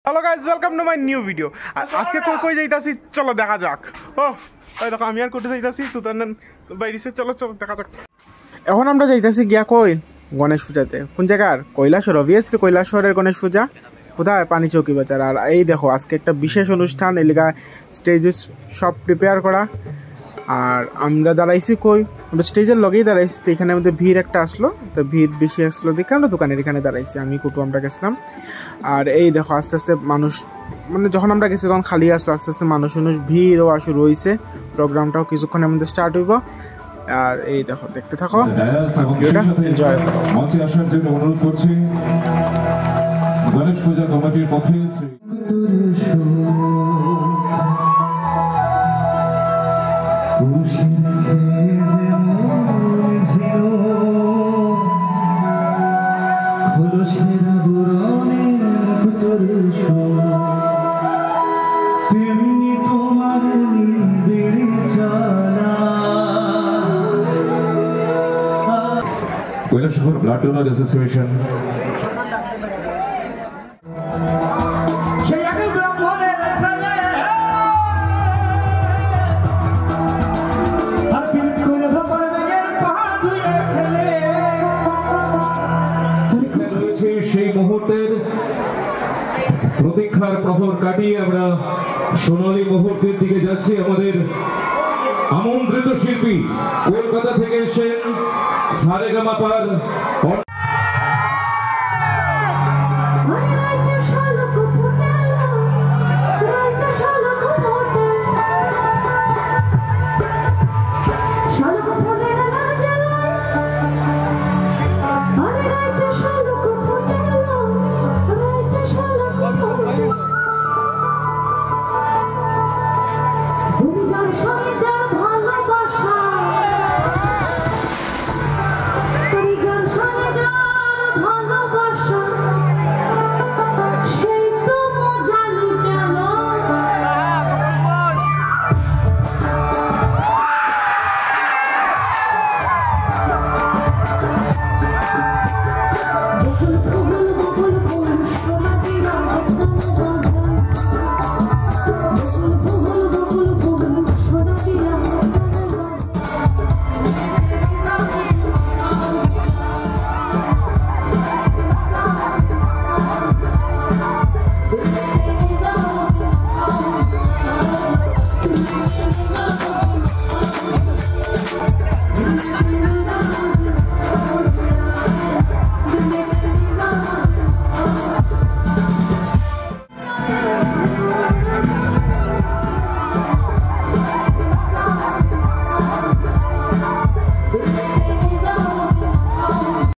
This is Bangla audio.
Hello guys, welcome to my new video. আর আজকে কই যাইতাছি চলো দেখা যাক। ও ওই দেখো আমি আর কোটে যাইতাছি, তুতান বাইরিছে, চলো চলো দেখা যাক। এখন আমরা যাইতাছি গিয়া কই গণেশ পূজাতে। কোন জায়গার? কৈলাসহর। অবভিয়াসলি কৈলাসহরের গণেশ পূজা। কোথায়? পানি চৌকি বাজার। আর এই দেখো আজকে একটা বিশেষ অনুষ্ঠান, এলাকা স্টেজ সব প্রিপেয়ার করা। আর আমরা দাঁড়াইছি কই, আমরা স্টেজের লগেই দাঁড়াইছি। তো এখানে আমাদের ভিড় একটা আসলো, তো ভিড় বেশি আসলো দেখে আমরা দোকানের এখানে দাঁড়াইছি, আমি কুটু আমরা গেছিলাম। আর এই দেখো আস্তে আস্তে মানুষ, মানে যখন আমরা গেছি তখন খালি আসলো, আস্তে আস্তে মানুষ ভিড়ও শুরু হয়েছে। প্রোগ্রামটাও কিছুক্ষণের মধ্যে স্টার্ট হইব। আর এই দেখো দেখতে থাকো, ভিডিওটা এনজয় করো। মঞ্চে আসার জন্য অনুরোধ করছি গণেশ পূজা কমিটির পক্ষে কৈলাসহর ব্লাড ডোনার অ্যাসোসিয়েশন সেই মুহূর্তের প্রতীক্ষার প্রহর কাটিয়ে আমরা সোনালী মুহূর্তের দিকে যাচ্ছি। আমাদের আমন্ত্রিত শিল্পী কলকাতা থেকে এসেছেন সারেগামাপার